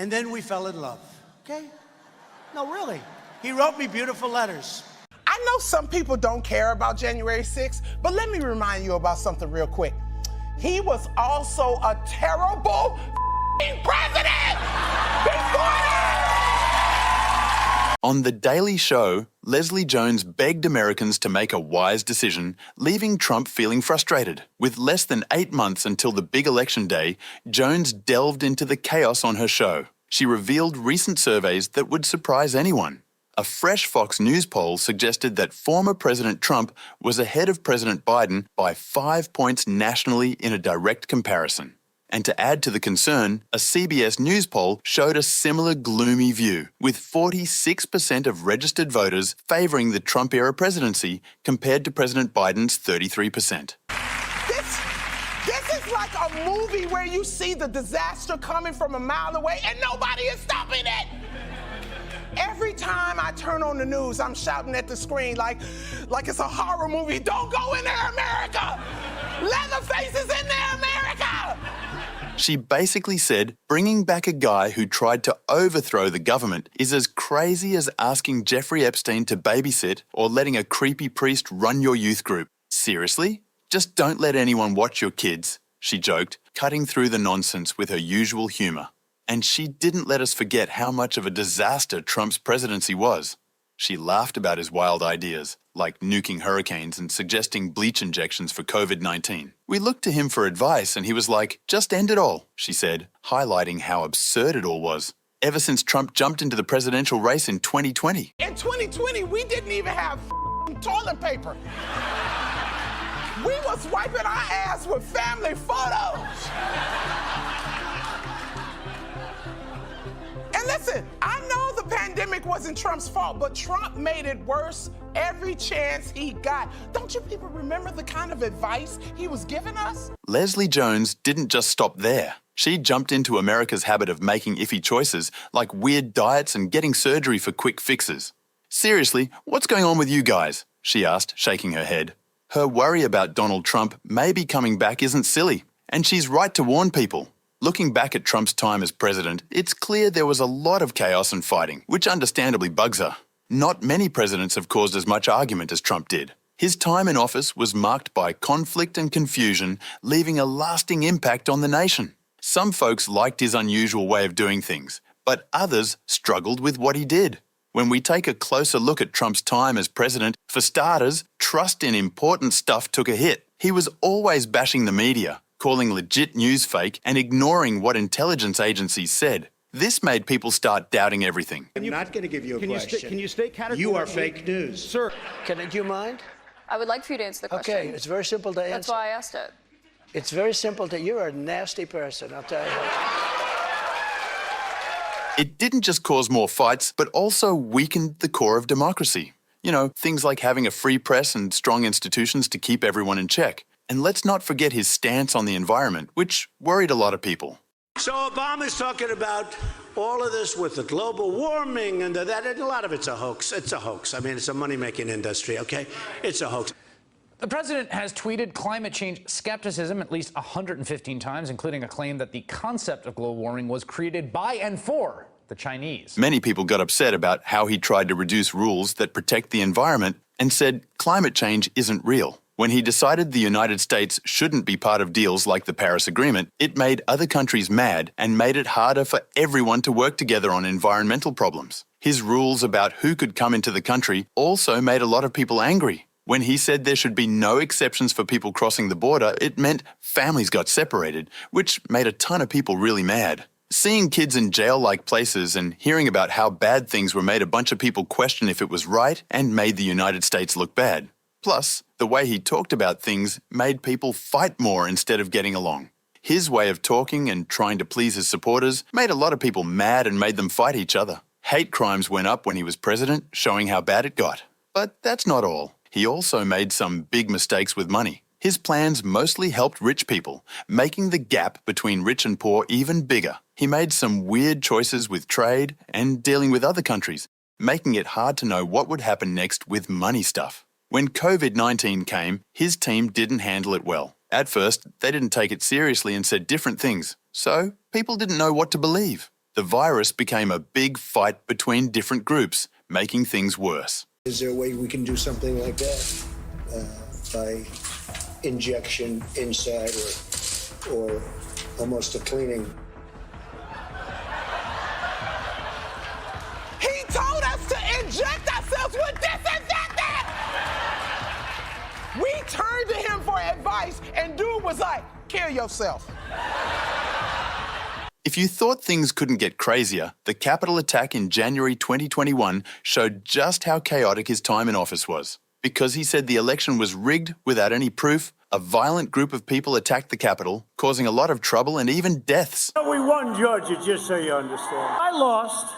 and then we fell in love, okay? No, really. He wrote me beautiful letters. I know some people don't care about January 6th, but let me remind you about something real quick. He was also a terrible president before that! On The Daily Show, Leslie Jones begged Americans to make a wise decision, leaving Trump feeling frustrated. With less than 8 months until the big election day, Jones delved into the chaos on her show. She revealed recent surveys that would surprise anyone. A fresh Fox News poll suggested that former President Trump was ahead of President Biden by 5 points nationally in a direct comparison. And to add to the concern, a CBS News poll showed a similar gloomy view, with 46% of registered voters favouring the Trump-era presidency compared to President Biden's 33%. This is like a movie where you see the disaster coming from a mile away and nobody is stopping it. Every time I turn on the news, I'm shouting at the screen like it's a horror movie. Don't go in there, America! Leatherface is in there, America! She basically said bringing back a guy who tried to overthrow the government is as crazy as asking Jeffrey Epstein to babysit or letting a creepy priest run your youth group. Seriously? Just don't let anyone watch your kids, she joked, cutting through the nonsense with her usual humour. And she didn't let us forget how much of a disaster Trump's presidency was. She laughed about his wild ideas, like nuking hurricanes and suggesting bleach injections for COVID-19. We looked to him for advice and he was like, just end it all, she said, highlighting how absurd it all was. Ever since Trump jumped into the presidential race in 2020. In 2020, we didn't even have toilet paper. We was wiping our ass with family photos. And listen, I know the pandemic wasn't Trump's fault, but Trump made it worse every chance he got. Don't you people remember the kind of advice he was giving us? Leslie Jones didn't just stop there. She jumped into America's habit of making iffy choices, like weird diets and getting surgery for quick fixes. Seriously, what's going on with you guys? She asked, shaking her head. Her worry about Donald Trump maybe coming back isn't silly, and she's right to warn people. Looking back at Trump's time as president, it's clear there was a lot of chaos and fighting, which understandably bugs her. Not many presidents have caused as much argument as Trump did. His time in office was marked by conflict and confusion, leaving a lasting impact on the nation. Some folks liked his unusual way of doing things, but others struggled with what he did. When we take a closer look at Trump's time as president, for starters, trust in important stuff took a hit. He was always bashing the media, calling legit news fake and ignoring what intelligence agencies said. This made people start doubting everything. I'm not going to give you a question. Can you state categorically? You are fake news. Sir, do you mind? I would like for you to answer the question. Okay, it's very simple to answer. That's why I asked it. It's very simple to, you're a nasty person, I'll tell you. It didn't just cause more fights, but also weakened the core of democracy. You know, things like having a free press and strong institutions to keep everyone in check. And let's not forget his stance on the environment, which worried a lot of people. So Obama's talking about all of this with the global warming and that, and a lot of it's a hoax. It's a hoax. I mean, it's a money-making industry, okay? It's a hoax. The president has tweeted climate change skepticism at least 115 times, including a claim that the concept of global warming was created by and for the Chinese. Many people got upset about how he tried to reduce rules that protect the environment and said climate change isn't real. When he decided the United States shouldn't be part of deals like the Paris Agreement, it made other countries mad and made it harder for everyone to work together on environmental problems. His rules about who could come into the country also made a lot of people angry. When he said there should be no exceptions for people crossing the border, it meant families got separated, which made a ton of people really mad. Seeing kids in jail-like places and hearing about how bad things were made a bunch of people question if it was right and made the United States look bad. Plus, the way he talked about things made people fight more instead of getting along. His way of talking and trying to please his supporters made a lot of people mad and made them fight each other. Hate crimes went up when he was president, showing how bad it got. But that's not all. He also made some big mistakes with money. His plans mostly helped rich people, making the gap between rich and poor even bigger. He made some weird choices with trade and dealing with other countries, making it hard to know what would happen next with money stuff. When COVID-19 came, his team didn't handle it well. At first, they didn't take it seriously and said different things, so people didn't know what to believe. The virus became a big fight between different groups, making things worse. Is there a way we can do something like that by injection inside or almost a cleaning? He told us to inject ourselves with disinfectant! We turned to him for advice, and dude was like, kill yourself. If you thought things couldn't get crazier, the Capitol attack in January 2021 showed just how chaotic his time in office was. Because he said the election was rigged without any proof, a violent group of people attacked the Capitol, causing a lot of trouble and even deaths. We won Georgia, just so you understand. I lost.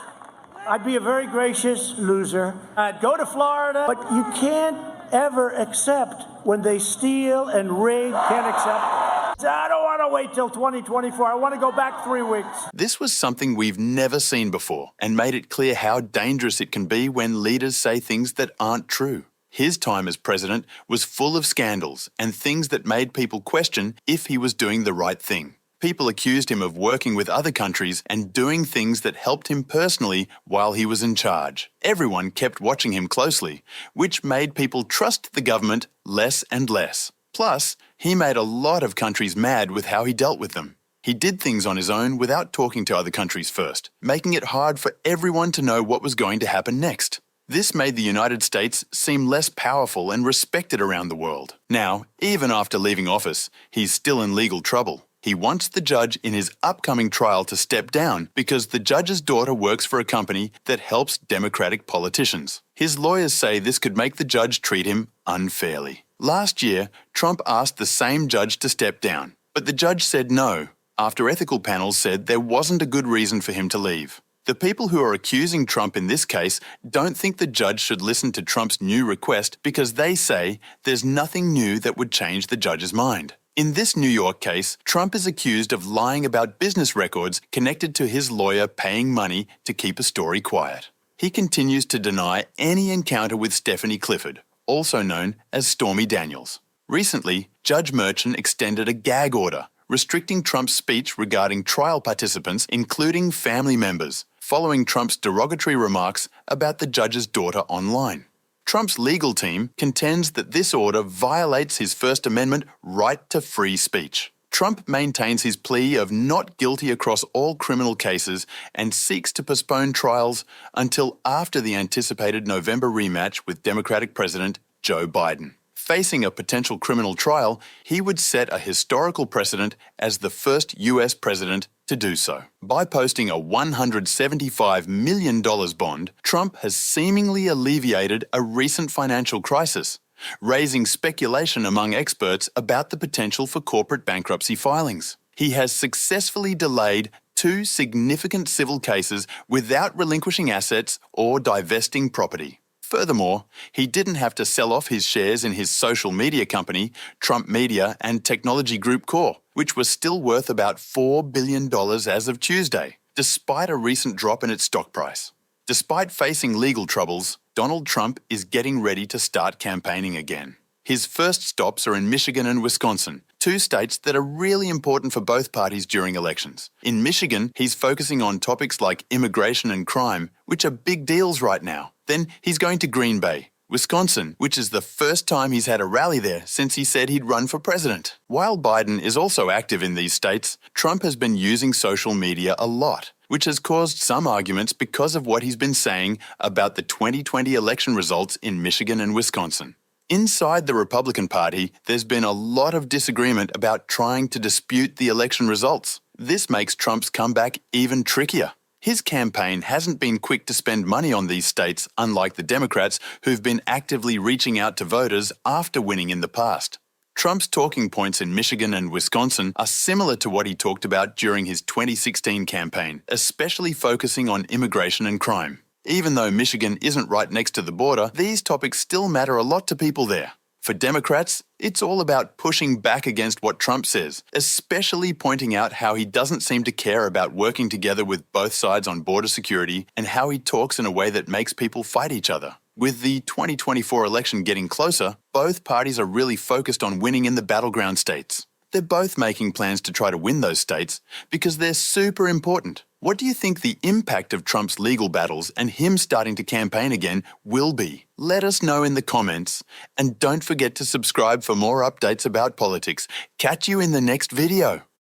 I'd be a very gracious loser. I'd go to Florida, but you can't ever accept when they steal and rig. Can't accept. I don't want to wait till 2024. I want to go back 3 weeks. This was something we've never seen before and made it clear how dangerous it can be when leaders say things that aren't true. His time as president was full of scandals and things that made people question if he was doing the right thing. People accused him of working with other countries and doing things that helped him personally while he was in charge. Everyone kept watching him closely, which made people trust the government less and less. Plus, he made a lot of countries mad with how he dealt with them. He did things on his own without talking to other countries first, making it hard for everyone to know what was going to happen next. This made the United States seem less powerful and respected around the world. Now, even after leaving office, he's still in legal trouble. He wants the judge in his upcoming trial to step down because the judge's daughter works for a company that helps Democratic politicians. His lawyers say this could make the judge treat him unfairly. Last year, Trump asked the same judge to step down, but the judge said no, after ethical panels said there wasn't a good reason for him to leave. The people who are accusing Trump in this case don't think the judge should listen to Trump's new request because they say there's nothing new that would change the judge's mind. In this New York case, Trump is accused of lying about business records connected to his lawyer paying money to keep a story quiet. He continues to deny any encounter with Stephanie Clifford, also known as Stormy Daniels. Recently, Judge Merchan extended a gag order restricting Trump's speech regarding trial participants, including family members, following Trump's derogatory remarks about the judge's daughter online. Trump's legal team contends that this order violates his First Amendment right to free speech. Trump maintains his plea of not guilty across all criminal cases and seeks to postpone trials until after the anticipated November rematch with Democratic President Joe Biden. Facing a potential criminal trial, he would set a historical precedent as the first US president to do so. By posting a $175 million bond, Trump has seemingly alleviated a recent financial crisis, raising speculation among experts about the potential for corporate bankruptcy filings. He has successfully delayed 2 significant civil cases without relinquishing assets or divesting property. Furthermore, he didn't have to sell off his shares in his social media company, Trump Media and Technology Group Corp., which was still worth about $4 billion as of Tuesday, despite a recent drop in its stock price. Despite facing legal troubles, Donald Trump is getting ready to start campaigning again. His first stops are in Michigan and Wisconsin, 2 states that are really important for both parties during elections. In Michigan, he's focusing on topics like immigration and crime, which are big deals right now. Then he's going to Green Bay, Wisconsin, which is the first time he's had a rally there since he said he'd run for president. While Biden is also active in these states, Trump has been using social media a lot, which has caused some arguments because of what he's been saying about the 2020 election results in Michigan and Wisconsin. Inside the Republican Party, there's been a lot of disagreement about trying to dispute the election results. This makes Trump's comeback even trickier. His campaign hasn't been quick to spend money on these states, unlike the Democrats, who've been actively reaching out to voters after winning in the past. Trump's talking points in Michigan and Wisconsin are similar to what he talked about during his 2016 campaign, especially focusing on immigration and crime. Even though Michigan isn't right next to the border, these topics still matter a lot to people there. For Democrats, it's all about pushing back against what Trump says, especially pointing out how he doesn't seem to care about working together with both sides on border security and how he talks in a way that makes people fight each other. With the 2024 election getting closer, both parties are really focused on winning in the battleground states. They're both making plans to try to win those states because they're super important. What do you think the impact of Trump's legal battles and him starting to campaign again will be? Let us know in the comments. And don't forget to subscribe for more updates about politics. Catch you in the next video.